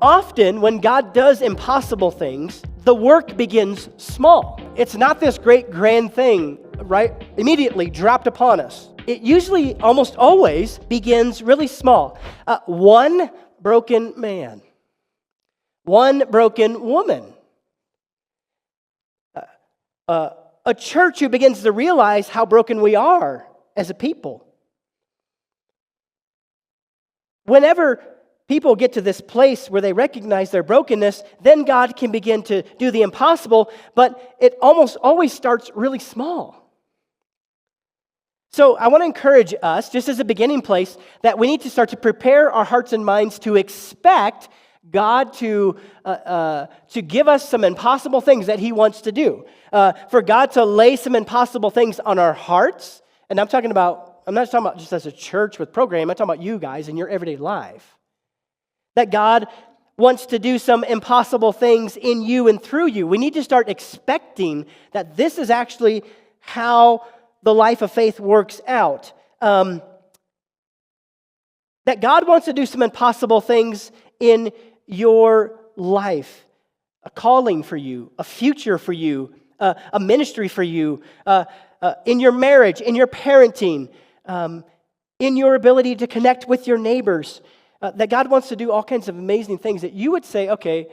Often, when God does impossible things, the work begins small. It's not this great grand thing, right, immediately dropped upon us. It usually, almost always, begins really small. One broken man, one broken woman, a church who begins to realize how broken we are as a people. Whenever people get to this place where they recognize their brokenness, then God can begin to do the impossible, but it almost always starts really small. So I want to encourage us, just as a beginning place, that we need to start to prepare our hearts and minds to expect God to give us some impossible things that He wants to do. For God to lay some impossible things on our hearts, and I'm not talking about just as a church with program, I'm talking about you guys in your everyday life. That God wants to do some impossible things in you and through you. We need to start expecting that this is actually how the life of faith works out. That God wants to do some impossible things in your life. A calling for you, a future for you, a ministry for you, in your marriage, in your parenting, in your ability to connect with your neighbors. That God wants to do all kinds of amazing things that you would say, okay,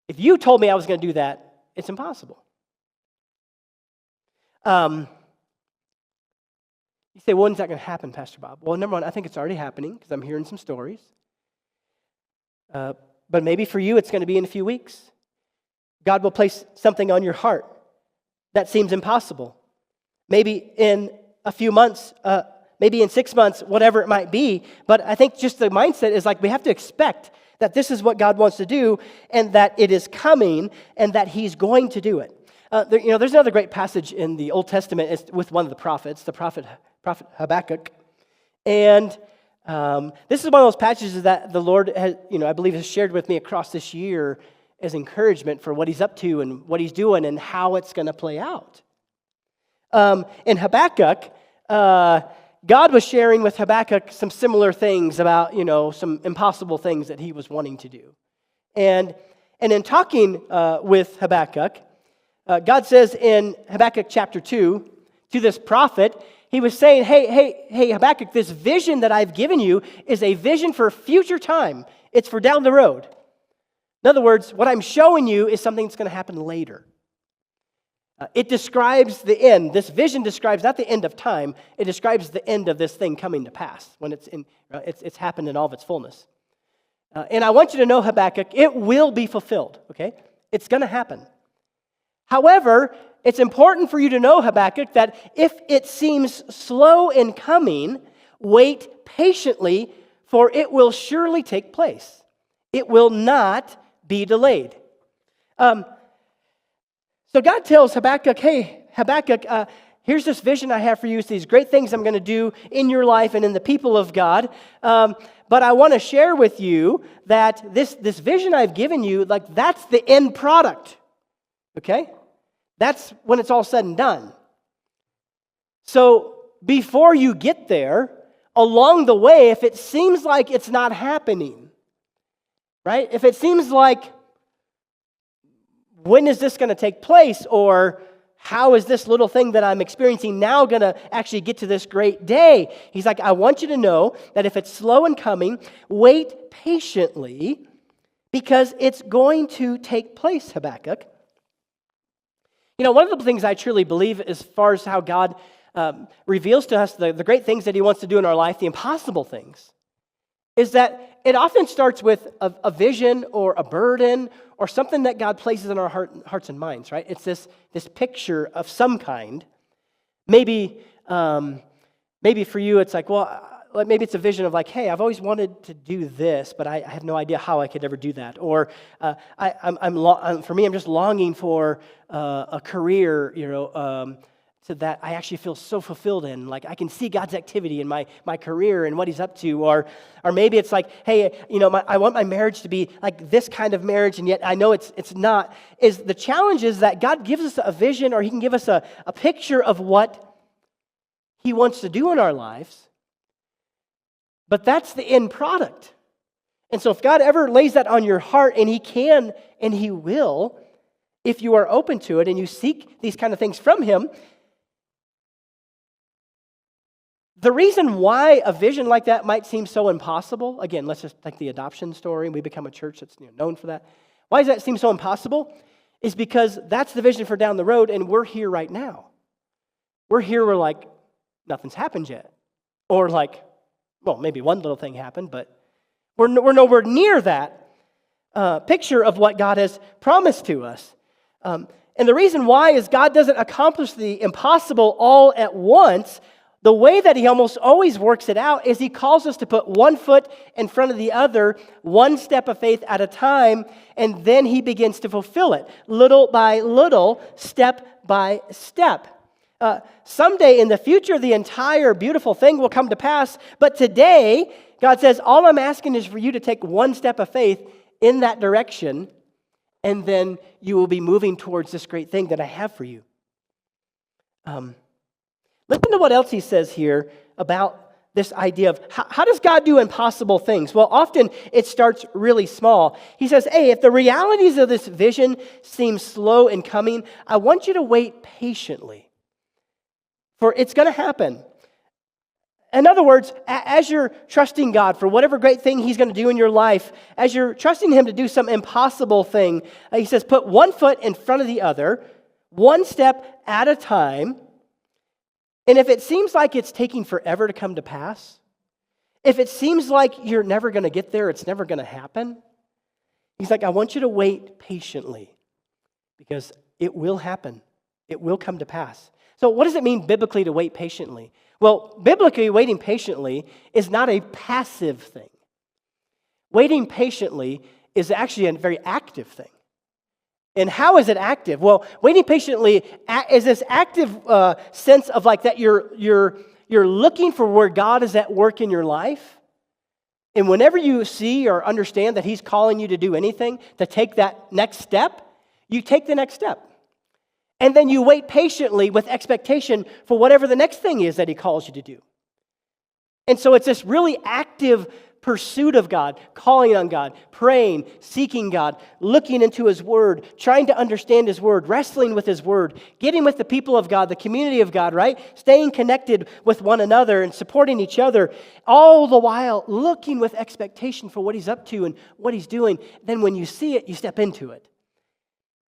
if you told me I was going to do that, it's impossible. You say, well, when's that going to happen, Pastor Bob? Well, number one, I think it's already happening because I'm hearing some stories. But maybe for you, it's going to be in a few weeks. God will place something on your heart that seems impossible. Maybe in a few months, maybe in 6 months, whatever it might be. But I think just the mindset is like we have to expect that this is what God wants to do and that it is coming and that He's going to do it. There's another great passage in the Old Testament. It's with one of the prophets, the prophet Habakkuk. And this is one of those passages that the Lord has, I believe has shared with me across this year as encouragement for what He's up to and what He's doing and how it's going to play out. In Habakkuk, God was sharing with Habakkuk some similar things about, some impossible things that he was wanting to do. And in talking with Habakkuk, God says in Habakkuk chapter 2 to this prophet, He was saying, hey, Habakkuk, this vision that I've given you is a vision for future time. It's for down the road. In other words, what I'm showing you is something that's going to happen later. It describes the end. This vision describes not the end of time. It describes the end of this thing coming to pass when it's happened in all of its fullness. And I want you to know, Habakkuk, it will be fulfilled. Okay, it's going to happen. However, it's important for you to know, Habakkuk, that if it seems slow in coming, wait patiently, for it will surely take place. It will not be delayed. So God tells Habakkuk, hey, Habakkuk, here's this vision I have for you. It's these great things I'm going to do in your life and in the people of God. But I want to share with you that this vision I've given you, like that's the end product. Okay? That's when it's all said and done. So before you get there, along the way, if it seems like it's not happening, right? If it seems like, when is this going to take place? Or how is this little thing that I'm experiencing now going to actually get to this great day? He's like, I want you to know that if it's slow in coming, wait patiently because it's going to take place, Habakkuk. One of the things I truly believe as far as how God reveals to us the great things that He wants to do in our life, the impossible things, is that it often starts with a vision or a burden or something that God places in our hearts and minds, right? It's this picture of some kind. Maybe for you it's like, well, maybe it's a vision of like, hey, I've always wanted to do this, but I have no idea how I could ever do that. Or for me, I'm just longing for a career, so that I actually feel so fulfilled in. Like I can see God's activity in my career and what He's up to. Or maybe it's like, hey, I want my marriage to be like this kind of marriage, and yet I know it's not. The challenge is that God gives us a vision, or He can give us a picture of what He wants to do in our lives. But that's the end product. And so if God ever lays that on your heart, and He can and He will, if you are open to it and you seek these kind of things from Him, the reason why a vision like that might seem so impossible, again, let's just take the adoption story, and we become a church that's known for that. Why does that seem so impossible? Is because that's the vision for down the road, and we're here right now. We're here, we're like, nothing's happened yet. Or like, well, maybe one little thing happened, but we're nowhere near that picture of what God has promised to us. And the reason why is God doesn't accomplish the impossible all at once. The way that He almost always works it out is He calls us to put one foot in front of the other, one step of faith at a time, and then He begins to fulfill it, little by little, step by step. Someday in the future, the entire beautiful thing will come to pass, but today, God says, all I'm asking is for you to take one step of faith in that direction, and then you will be moving towards this great thing that I have for you. Listen to what else He says here about this idea of how does God do impossible things? Well, often it starts really small. He says, hey, if the realities of this vision seem slow in coming, I want you to wait patiently, for it's going to happen. In other words, as you're trusting God for whatever great thing He's going to do in your life, as you're trusting Him to do some impossible thing, He says, put one foot in front of the other, one step at a time. And if it seems like it's taking forever to come to pass, if it seems like you're never going to get there, it's never going to happen, He's like, I want you to wait patiently, because it will happen. It will come to pass. So what does it mean biblically to wait patiently? Well, biblically, waiting patiently is not a passive thing. Waiting patiently is actually a very active thing. And how is it active? Well, waiting patiently is this active sense of like that you're looking for where God is at work in your life. And whenever you see or understand that He's calling you to do anything, to take that next step, you take the next step. And then you wait patiently with expectation for whatever the next thing is that He calls you to do. And so it's this really active pursuit of God, calling on God, praying, seeking God, looking into His Word, trying to understand His Word, wrestling with His Word, getting with the people of God, the community of God, right? Staying connected with one another and supporting each other, all the while looking with expectation for what He's up to and what He's doing. Then when you see it, you step into it.